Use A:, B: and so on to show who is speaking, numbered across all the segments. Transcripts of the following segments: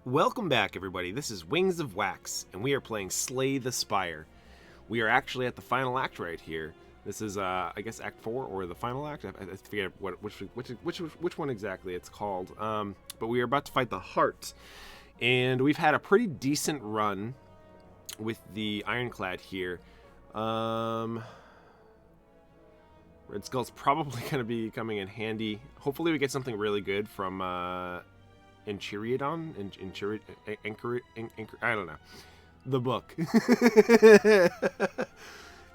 A: Welcome back, everybody. This is Wings of Wax, and we are playing Slay the Spire. We are actually at the final act right here. This is, I guess, Act 4 or the final act. I forget which one exactly it's called. But we are about to fight the Heart, and we've had a pretty decent run with the Ironclad here. Red Skull's probably going to be coming in handy. Hopefully, we get something really good from Enchiriadon? I don't know. The book.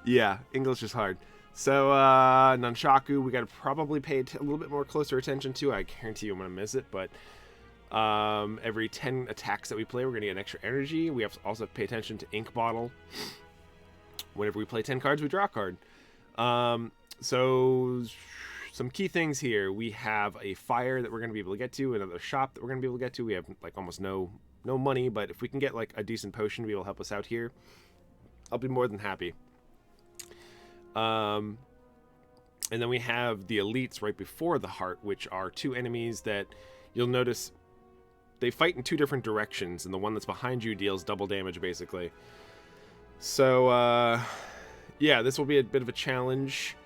A: Yeah, English is hard. So, Nunchaku, we got to probably pay a little bit more closer attention to. I guarantee you I'm going to miss it, but every 10 attacks that we play, we're going to get an extra energy. We have to also pay attention to Ink Bottle. Whenever we play 10 cards, we draw a card. So some key things here. We have a fire that we're going to be able to get to, another shop that we're going to be able to get to. We have like almost no money, but if we can get like a decent potion to be able to help us out here, I'll be more than happy. And then we have the elites right before the Heart, which are two enemies that you'll notice they fight in two different directions, and the one that's behind you deals double damage basically. So yeah, this will be a bit of a challenge.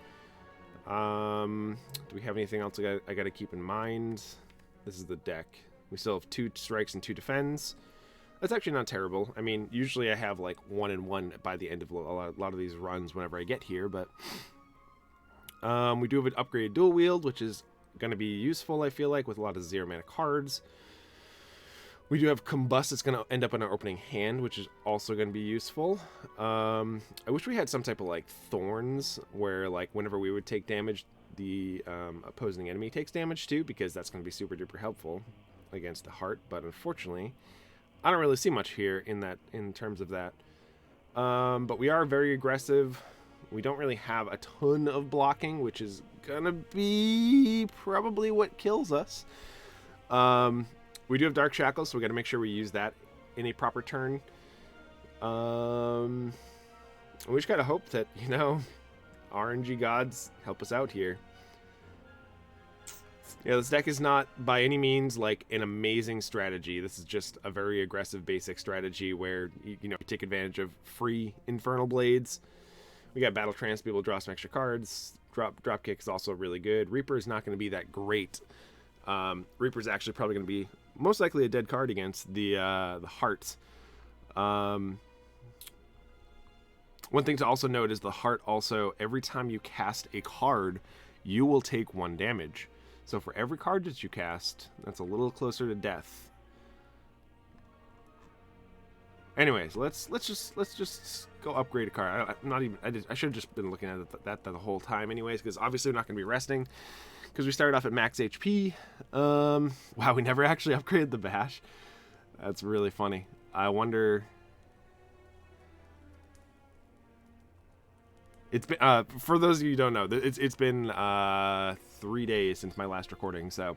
A: Do we have anything else I got to keep in mind? This is the deck. We still have 2 strikes and 2 defends. That's actually not terrible. I mean, usually I have like 1 and 1 by the end of a lot of these runs whenever I get here, but we do have an upgraded dual wield, which is going to be useful, I feel like, with a lot of 0 mana cards. We do have Combust. It's going to end up in our opening hand, which is also going to be useful. I wish we had some type of like thorns where like whenever we would take damage, the opposing enemy takes damage too, because that's going to be super duper helpful against the Heart. But unfortunately, I don't really see much here in terms of that. But we are very aggressive. We don't really have a ton of blocking, which is going to be probably what kills us. We do have Dark Shackles, so we got to make sure we use that in a proper turn. We just got to hope that, you know, RNG gods help us out here. Yeah, this deck is not by any means like an amazing strategy. This is just a very aggressive basic strategy where, you know, you take advantage of free Infernal Blades. We got Battle Trance to be able to draw some extra cards. Drop Kick is also really good. Reaper is not going to be that great. Reaper's actually probably going to be most likely a dead card against the Heart. One thing to also note is the Heart also, every time you cast a card, you will take 1 damage. So for every card that you cast, that's a little closer to death. Anyways, let's just go upgrade a card. I should have just been looking at that the whole time anyways, because obviously we're not going to be resting. Because we started off at max HP. Wow, we never actually upgraded the Bash. That's really funny. I wonder... It's been, for those of you who don't know, it's been 3 days since my last recording, so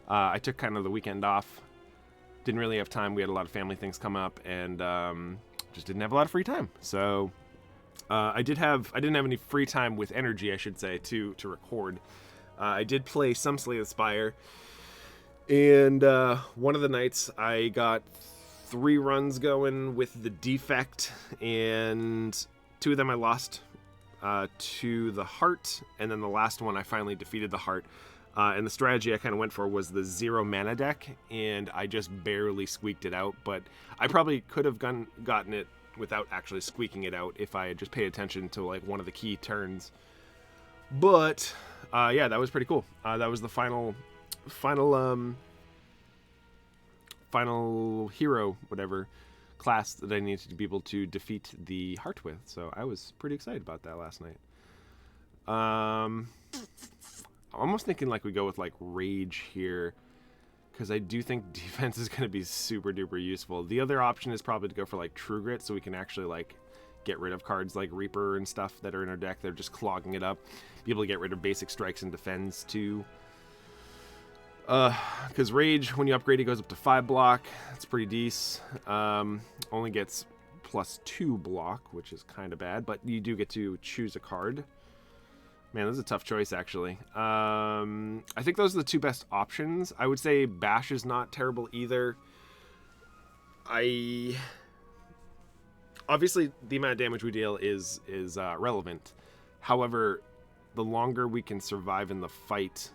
A: I took kind of the weekend off. Didn't really have time. We had a lot of family things come up, and just didn't have a lot of free time. So I didn't have any free time with energy, I should say, to record. I did play some Slay the Spire, and one of the nights I got 3 runs going with the defect, and 2 of them I lost to the Heart, and then the last one I finally defeated the Heart. And the strategy I kind of went for was the 0 mana deck, and I just barely squeaked it out, but I probably could have gotten it without actually squeaking it out if I had just paid attention to like one of the key turns. But yeah, that was pretty cool. That was the final hero, whatever class that I needed to be able to defeat the Heart with. So I was pretty excited about that last night. I'm almost thinking like we go with like Rage here, because I do think defense is going to be super duper useful. The other option is probably to go for like True Grit, so we can actually like get rid of cards like Reaper and stuff that are in our deck. They're just clogging it up. Be able to get rid of basic strikes and defends too. Because Rage, when you upgrade, it goes up to 5 block. It's pretty decent. Only gets +2 block, which is kind of bad, but you do get to choose a card. Man, this is a tough choice, actually. I think those are the 2 best options. I would say Bash is not terrible either. Obviously, the amount of damage we deal is relevant. However, the longer we can survive in the fight,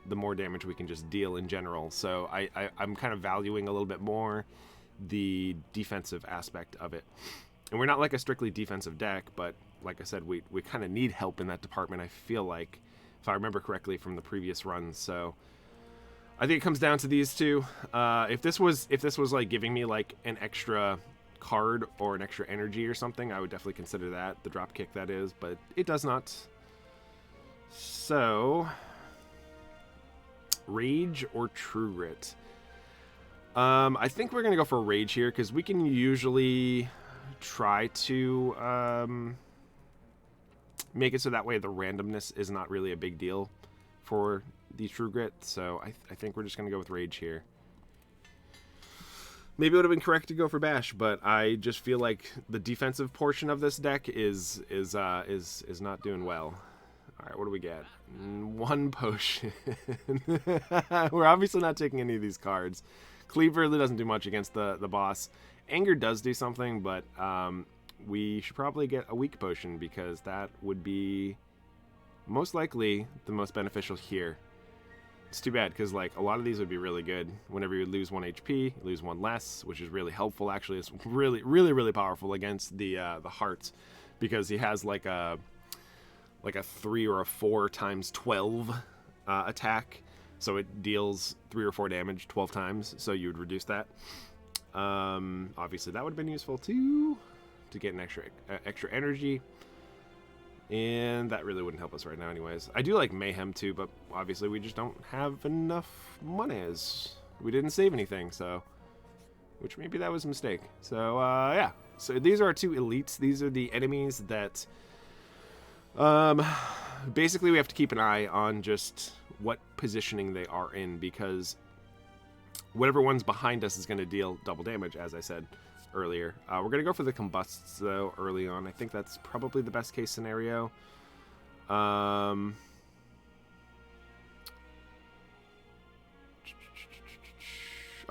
A: the more damage we can just deal in general. So I'm kind of valuing a little bit more the defensive aspect of it. And we're not like a strictly defensive deck, but like I said, we kind of need help in that department, I feel like, if I remember correctly from the previous runs. So I think it comes down to these two. If this was like giving me like an extra card or an extra energy or something, I would definitely consider that, the drop kick that is, but it does not. So Rage or True Grit? I think we're gonna go for Rage here because we can usually try to make it so that way the randomness is not really a big deal for the True Grit. So I think we're just gonna go with Rage here. Maybe it would have been correct to go for Bash, but I just feel like the defensive portion of this deck is not doing well. All right, what do we get? 1 potion. We're obviously not taking any of these cards. Cleave really doesn't do much against the boss. Anger does do something, but we should probably get a weak potion because that would be most likely the most beneficial here. It's too bad because like a lot of these would be really good. Whenever you lose 1 HP, you lose 1 less, which is really helpful. Actually, it's really powerful against the hearts because he has like a 3 or a 4 times 12 attack, so it deals 3 or 4 damage 12 times. So you would reduce that. Obviously, that would have been useful too to get an extra energy. And that really wouldn't help us right now anyways. I do like Mayhem too, but obviously we just don't have enough monies. We didn't save anything, so... Which maybe that was a mistake. So, yeah. So these are our 2 elites. These are the enemies that... basically we have to keep an eye on just what positioning they are in, because whatever one's behind us is going to deal double damage, as I said earlier. We're going to go for the combusts, though, early on. I think that's probably the best case scenario. Oh,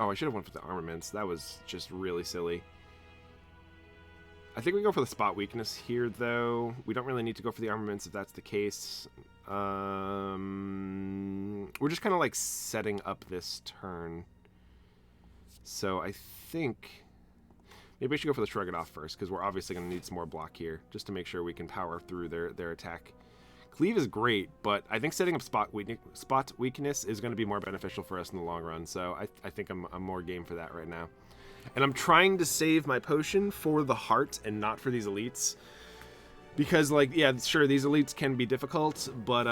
A: I should have went for the armaments. That was just really silly. I think we go for the spot weakness here, though. We don't really need to go for the armaments if that's the case. We're just kind of like setting up this turn. So I think... Maybe I should go for the Shrug It Off first, because we're obviously going to need some more block here, just to make sure we can power through their attack. Cleave is great, but I think setting up spot weakness is going to be more beneficial for us in the long run, so I think I'm more game for that right now. And I'm trying to save my potion for the heart and not for these elites. Because, like, yeah, sure, these elites can be difficult, but,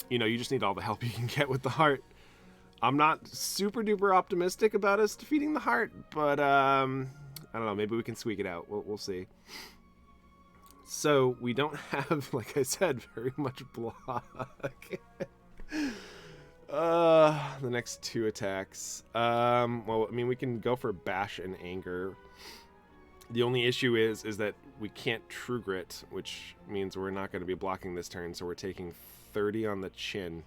A: you know, you just need all the help you can get with the heart. I'm not super duper optimistic about us defeating the heart, but, I don't know, maybe we can squeak it out. We'll see. So, we don't have, like I said, very much block. The next 2 attacks. Well, I mean, we can go for Bash and Anger. The only issue is that we can't True Grit, which means we're not going to be blocking this turn, so we're taking 30 on the chin.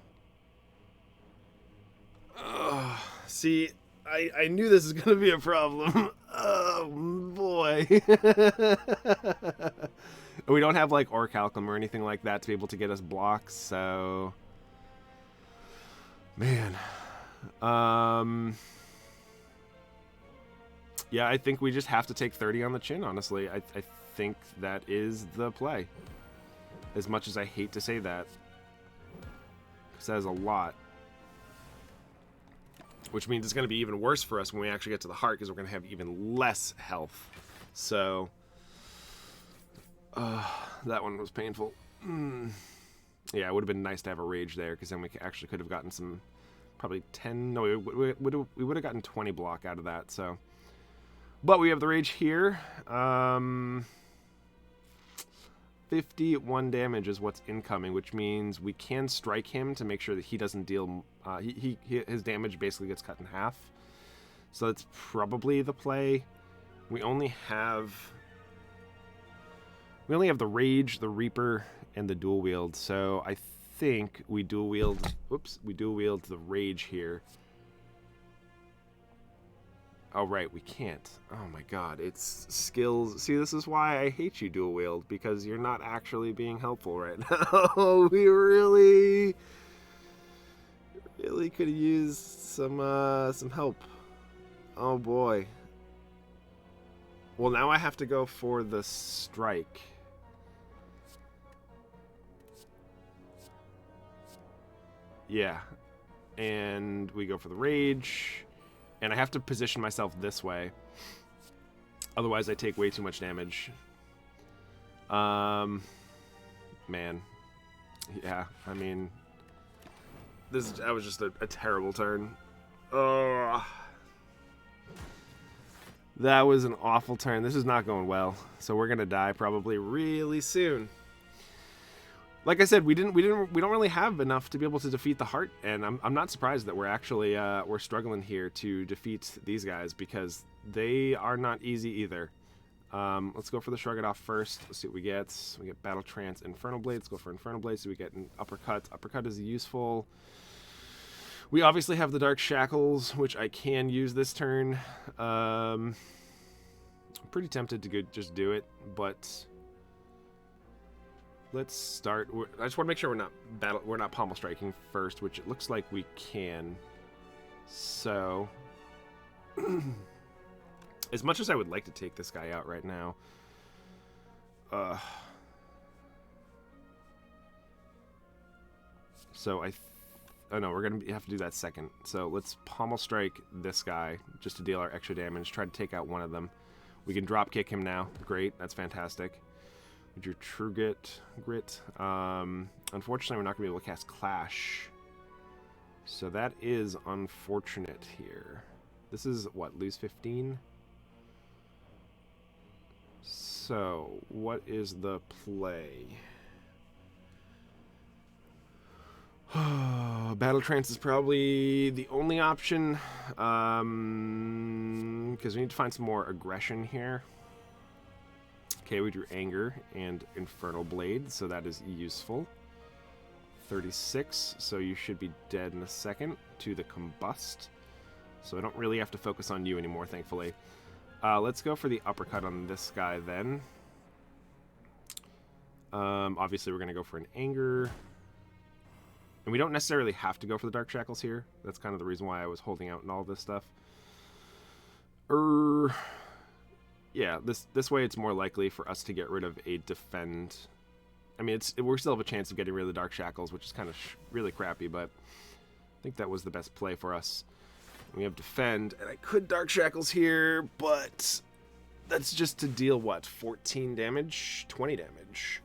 A: See, I knew this was going to be a problem. Oh, boy. We don't have, like, Orichalcum or anything like that to be able to get us blocks, so... Man. Yeah, I think we just have to take 30 on the chin, honestly. I think that is the play. As much as I hate to say that. Because that is a lot. Which means it's going to be even worse for us when we actually get to the heart, because we're going to have even less health. So, that one was painful. Yeah, it would have been nice to have a rage there, because then we actually could have gotten some, probably 10, no, we would have gotten 20 block out of that, so. But we have the rage here. 51 damage is what's incoming, which means we can strike him to make sure that he doesn't deal, his damage basically gets cut in half. So that's probably the play. We only have the rage, the reaper, and the dual wield. So I think we dual wield the rage here. Oh, right, we can't. Oh my god, it's skills. See, this is why I hate you, dual wield, because you're not actually being helpful right now. We really could have used some help. Oh boy. Well, now I have to go for the strike. Yeah. And we go for the rage. And I have to position myself this way. Otherwise, I take way too much damage. Man. Yeah, I mean... That was just a terrible turn. That was an awful turn. This is not going well. So we're going to die probably really soon. Like I said, we don't really have enough to be able to defeat the heart, and I'm not surprised that we're actually we're struggling here to defeat these guys because they are not easy either. Let's go for the shrug it off first. Let's see what we get. We get battle trance, infernal blade. Let's go for infernal blade. So we get an uppercut. Uppercut is useful. We obviously have the dark shackles, which I can use this turn. I'm pretty tempted to just do it, but. Let's start. I just want to make sure we're not pommel striking first, which it looks like we can. So, as much as I would like to take this guy out right now, so oh no, we're gonna have to do that second. So let's pommel strike this guy just to deal our extra damage. Try to take out one of them. We can drop kick him now. Great, that's fantastic. Your true grit. Unfortunately, we're not going to be able to cast Clash. So that is unfortunate here. This is, what, lose 15? So, what is the play? Battle Trance is probably the only option. Because we need to find some more aggression here. Okay, we drew Anger and Infernal Blade, so that is useful. 36, so you should be dead in a second to the Combust. So I don't really have to focus on you anymore, thankfully. Let's go for the uppercut on this guy then. Obviously, we're going to go for an Anger. And we don't necessarily have to go for the Dark Shackles here. That's kind of the reason why I was holding out and all this stuff. Yeah, this way it's more likely for us to get rid of a defend. I mean, we still have a chance of getting rid of the Dark Shackles, which is kind of really crappy, but I think that was the best play for us. We have defend, and I could Dark Shackles here, but that's just to deal, what, 14 damage? 20 damage.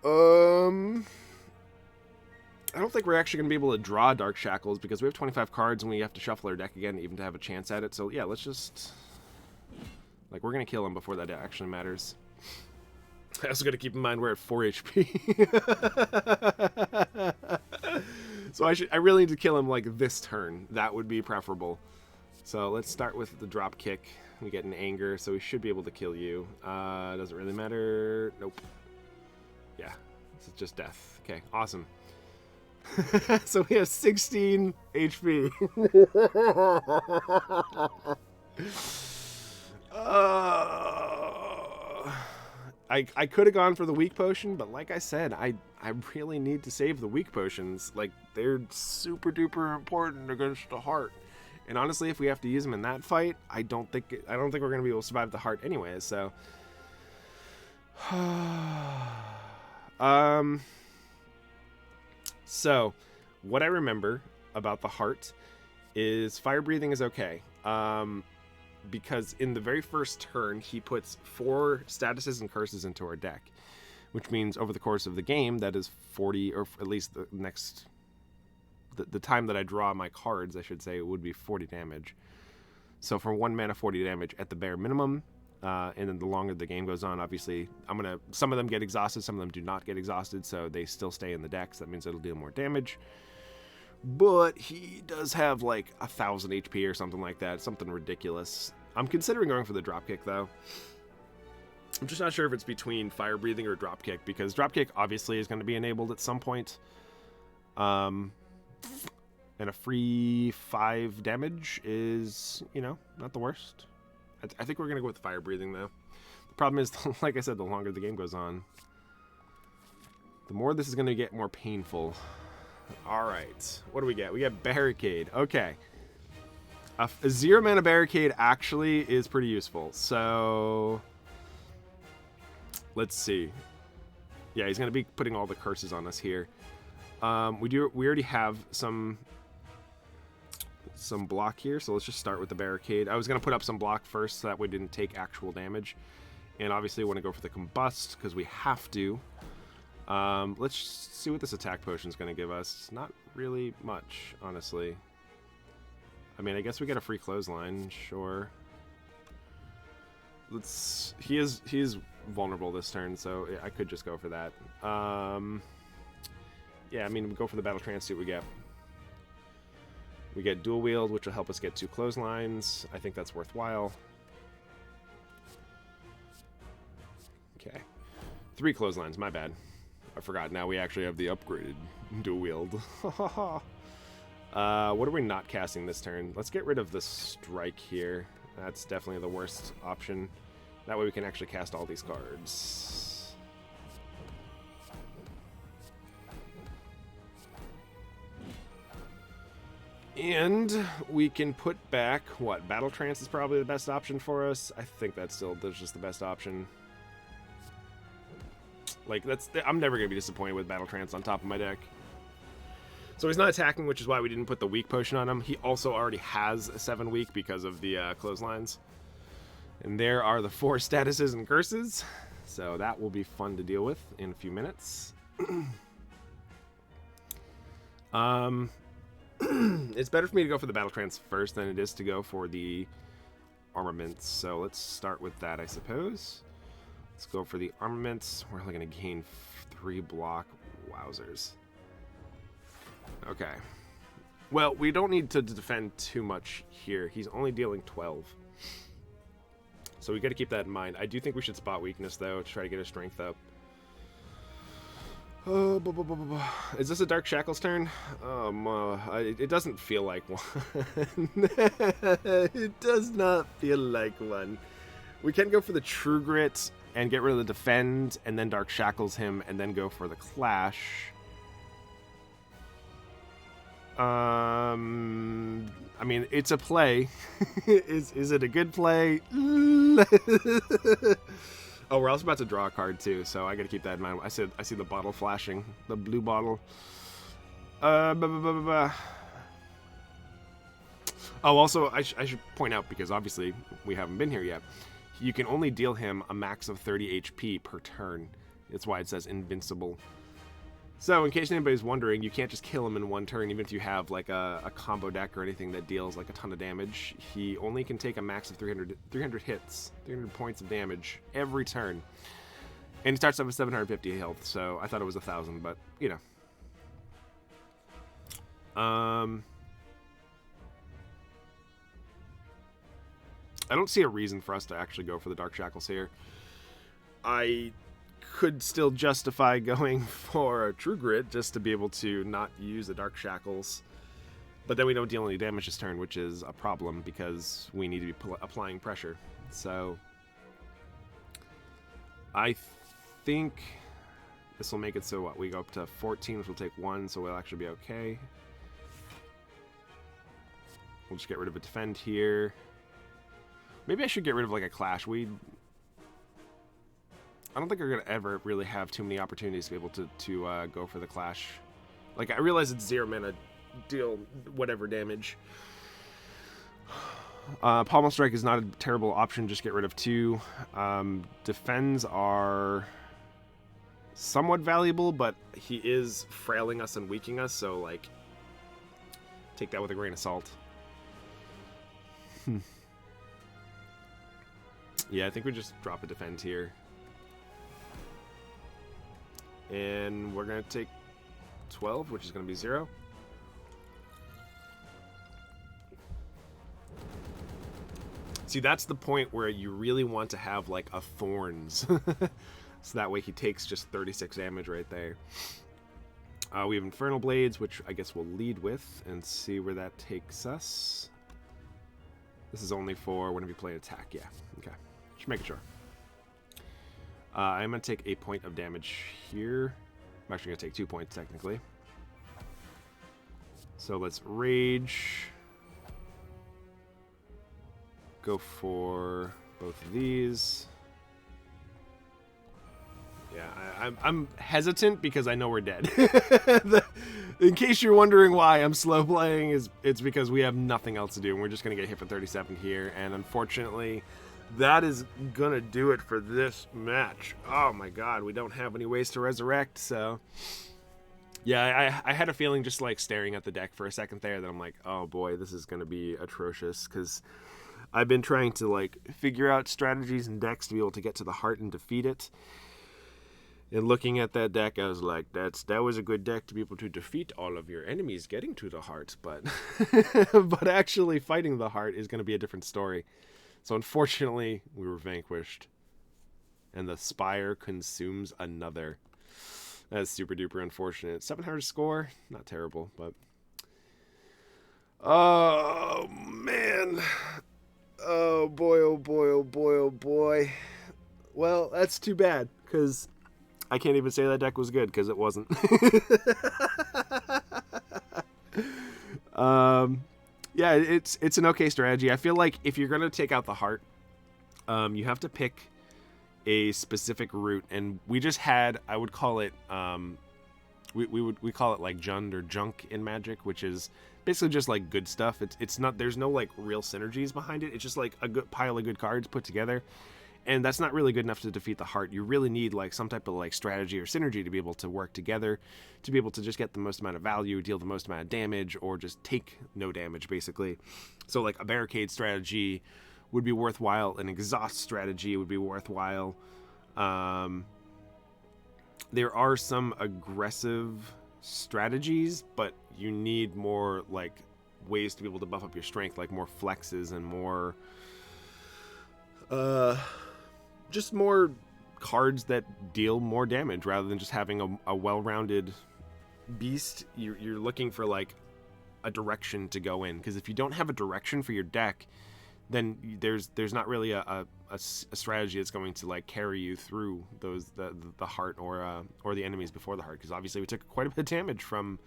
A: I don't think we're actually going to be able to draw Dark Shackles because we have 25 cards and we have to shuffle our deck again even to have a chance at it. So, yeah, let's just... Like, we're going to kill him before that actually matters. I also got to keep in mind we're at 4 HP. So I really need to kill him, like, this turn. That would be preferable. So let's start with the drop kick. We get an Anger, so we should be able to kill you. Doesn't really matter. Nope. Yeah, this is just death. Okay, awesome. So we have 16 HP. I could have gone for the weak potion, but like I said, I really need to save the weak potions. Like, they're super duper important against the heart. And honestly, if we have to use them in that fight, I don't think we're gonna be able to survive the heart anyways. So, so what I remember about the heart is fire breathing is okay. Because in the very first turn, he puts 4 statuses and curses into our deck, which means over the course of the game, that is 40, or at least the next, the time that I draw my cards, I should say, it would be 40 damage. So for 1 mana, 40 damage at the bare minimum, and then the longer the game goes on, obviously, some of them get exhausted, some of them do not get exhausted, so they still stay in the deck, so that means it'll deal more damage. But he does have like 1,000 HP or something like that. Something ridiculous. I'm considering going for the dropkick though. I'm just not sure if it's between fire breathing or dropkick, because dropkick obviously is going to be enabled at some point. And a free 5 damage is, you know, not the worst. I think we're going to go with fire breathing, though. The problem is, like I said, the longer the game goes on, the more this is going to get more painful. All right. What do we get? We get Barricade. Okay. A 0 mana Barricade actually is pretty useful. So let's see. Yeah, he's going to be putting all the curses on us here. We already have some block here, so let's just start with the Barricade. I was going to put up some block first so that we didn't take actual damage. And obviously we want to go for the Combust because we have to. Let's see what this attack potion is going to give us. Not really much, honestly. I mean, I guess we get a free clothesline, sure. He is vulnerable this turn, so I could just go for that. Yeah, I mean, we go for the Battle Trance, see what we get. We get Dual Wield, which will help us get 2 clotheslines. I think that's worthwhile. Okay. 3 clotheslines, my bad. I forgot, now we actually have the upgraded Dual Wield. What are we not casting this turn? Let's get rid of the Strike here. That's definitely the worst option. That way we can actually cast all these cards. And we can put back, what, Battle Trance is probably the best option for us. I think that's just the best option. Like, I'm never going to be disappointed with Battle Trance on top of my deck. So he's not attacking, which is why we didn't put the weak potion on him. He also already has a 7 weak because of the clotheslines. And there are the 4 statuses and curses. So that will be fun to deal with in a few minutes. It's better for me to go for the Battle Trance first than it is to go for the armaments. So let's start with that, I suppose. Let's go for the armaments. We're only going to gain 3 block. Wowzers. Okay. Well, we don't need to defend too much here. He's only dealing 12. So we got to keep that in mind. I do think we should spot weakness, though, to try to get his strength up. Is this a Dark Shackles turn? It doesn't feel like one. It does not feel like one. We can go for the True Grit and get rid of the Defend, and then Dark Shackles him, and then go for the Clash. I mean, it's a play. Is it a good play? Oh, we're also about to draw a card too, so I gotta keep that in mind. I see the bottle flashing, the blue bottle. Oh, also, I should point out, because obviously we haven't been here yet, you can only deal him a max of 30 HP per turn. That's why it says invincible. So, in case anybody's wondering, you can't just kill him in one turn, even if you have like a combo deck or anything that deals like a ton of damage. He only can take a max of 300 hits, 300 points of damage every turn. And he starts off with 750 health, so I thought it was 1,000, but, you know. I don't see a reason for us to actually go for the Dark Shackles here. I could still justify going for a True Grit just to be able to not use the Dark Shackles. But then we don't deal any damage this turn, which is a problem because we need to be applying pressure. So I think this will make it so what, we go up to 14, which will take 1, so we'll actually be okay. We'll just get rid of a Defend here. Maybe I should get rid of like a Clash. I don't think we're going to ever really have too many opportunities to be able to go for the Clash. Like, I realize it's 0 mana, deal whatever damage. Pommel Strike is not a terrible option, just get rid of 2. Defends are somewhat valuable, but he is frailing us and weakening us, so, like, take that with a grain of salt. Yeah, I think we just drop a Defend here. And we're going to take 12, which is going to be 0. See, that's the point where you really want to have, like, a Thorns. So that way he takes just 36 damage right there. We have Infernal Blades, which I guess we'll lead with and see where that takes us. This is only for whenever you play an attack. Yeah, okay. Just making sure. I'm going to take a point of damage here. I'm actually going to take 2 points, technically. So let's Rage. Go for both of these. Yeah, I'm hesitant because I know we're dead. In case you're wondering why I'm slow playing, it's because we have nothing else to do, and we're just going to get hit for 37 here, and unfortunately, that is going to do it for this match. Oh my god, we don't have any ways to resurrect, so... Yeah, I had a feeling just, like, staring at the deck for a second there that I'm like, oh boy, this is going to be atrocious, because I've been trying to, like, figure out strategies and decks to be able to get to the heart and defeat it. And looking at that deck, I was like, that was a good deck to be able to defeat all of your enemies getting to the heart, but but actually fighting the heart is going to be a different story. So unfortunately, we were vanquished. And the Spire consumes another. That's super duper unfortunate. 700 score, not terrible, but... Oh, man. Oh, boy, oh, boy, oh, boy, oh, boy. Well, that's too bad, because... I can't even say that deck was good because it wasn't. Yeah, it's an okay strategy. I feel like if you're gonna take out the heart, you have to pick a specific route, and we just had, I would call it, we call it like Jund or junk in Magic, which is basically just like good stuff. It's not, there's no like real synergies behind it. It's just like a good pile of good cards put together. And that's not really good enough to defeat the heart. You really need like some type of like strategy or synergy to be able to work together, to be able to just get the most amount of value, deal the most amount of damage, or just take no damage, basically. So like a barricade strategy would be worthwhile. An exhaust strategy would be worthwhile. There are some aggressive strategies, but you need more like ways to be able to buff up your strength, like more flexes and more... just more cards that deal more damage rather than just having a well-rounded beast. You're looking for like a direction to go in, because if you don't have a direction for your deck, then there's not really a strategy that's going to like carry you through the heart or the enemies before the heart, because obviously we took quite a bit of damage from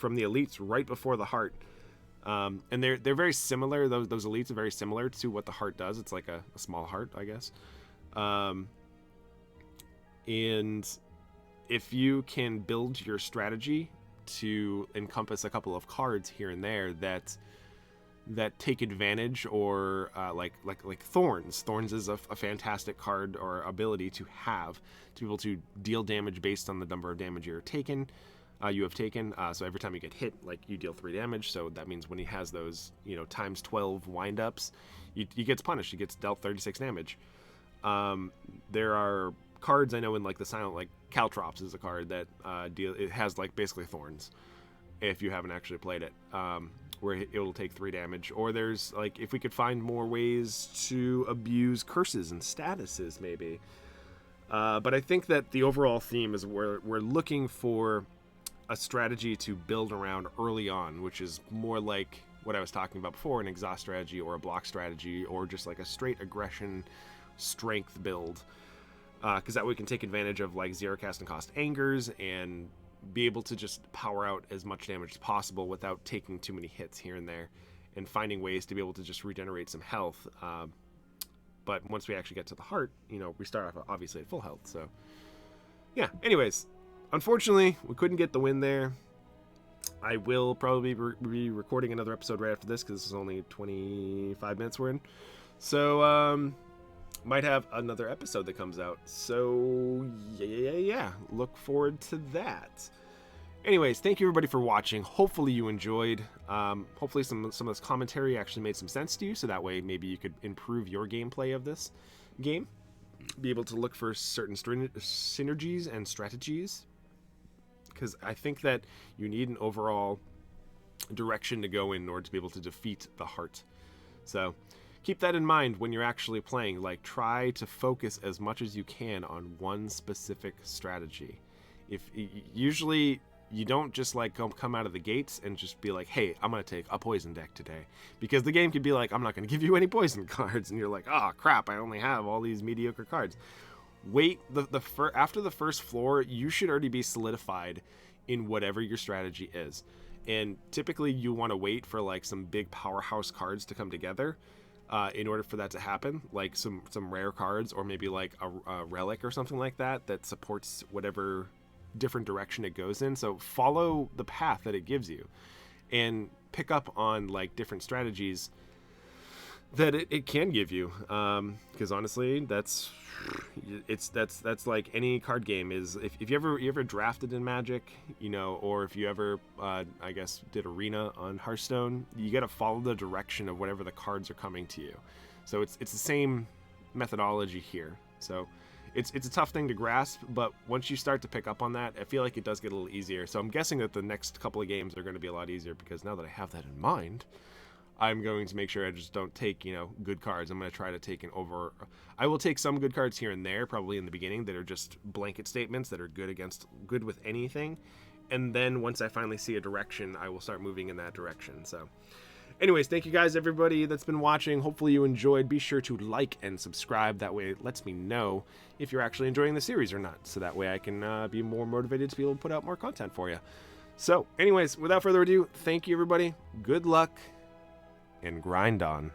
A: the elites right before the heart. And they're very similar. Those elites are very similar to what the heart does. It's like a small heart, I guess. And if you can build your strategy to encompass a couple of cards here and there that take advantage, or like Thorns. Thorns is a fantastic card or ability to have, to be able to deal damage based on the number of damage you have taken. So every time you get hit, like, you deal 3 damage. So that means when he has those, times 12 windups, he gets punished. He gets dealt 36 damage. There are cards I know in like the silent, like Caltrops is a card that it has like basically Thorns, if you haven't actually played it, where it'll take 3 damage. Or there's like, if we could find more ways to abuse curses and statuses, maybe. But I think that the overall theme is we're looking for a strategy to build around early on, which is more like what I was talking about before, an exhaust strategy or a block strategy, or just like a straight aggression strength build, because that way we can take advantage of like zero cast and cost angers and be able to just power out as much damage as possible without taking too many hits here and there, and finding ways to be able to just regenerate some health. But once we actually get to the heart, we start off obviously at full health. So yeah, anyways, unfortunately we couldn't get the win there. I will probably be recording another episode right after this, because this is only 25 minutes we're in. So might have another episode that comes out. So yeah, look forward to that. Anyways, thank you everybody for watching. Hopefully you enjoyed. Hopefully some of this commentary actually made some sense to you, so that way maybe you could improve your gameplay of this game. Be able to look for certain synergies and strategies, because I think that you need an overall direction to go in order to be able to defeat the heart. So keep that in mind when you're actually playing. Like, try to focus as much as you can on one specific strategy. If usually you don't just like come out of the gates and just be like, hey, I'm going to take a poison deck today. Because the game could be like, I'm not going to give you any poison cards. And you're like, oh, crap, I only have all these mediocre cards. Wait, after the first floor, you should already be solidified in whatever your strategy is. And typically you want to wait for like some big powerhouse cards to come together in order for that to happen, like some rare cards, or maybe like a relic or something like that that supports whatever different direction it goes in. So follow the path that it gives you and pick up on like different strategies that it can give you, because honestly that's like any card game is. If you ever drafted in Magic, you know, or if you ever I guess did Arena on Hearthstone, you got to follow the direction of whatever the cards are coming to you. So it's the same methodology here. So it's a tough thing to grasp, but once you start to pick up on that, I feel like it does get a little easier. So I'm guessing that the next couple of games are going to be a lot easier, because now that I have that in mind, I'm going to make sure I just don't take, you know, good cards. I'm going to try to take I will take some good cards here and there, probably in the beginning, that are just blanket statements that are good with anything. And then once I finally see a direction, I will start moving in that direction. So anyways, thank you guys, everybody that's been watching. Hopefully you enjoyed. Be sure to like and subscribe. That way it lets me know if you're actually enjoying the series or not. So that way I can be more motivated to be able to put out more content for you. So anyways, without further ado, thank you, everybody. Good luck. And grind on.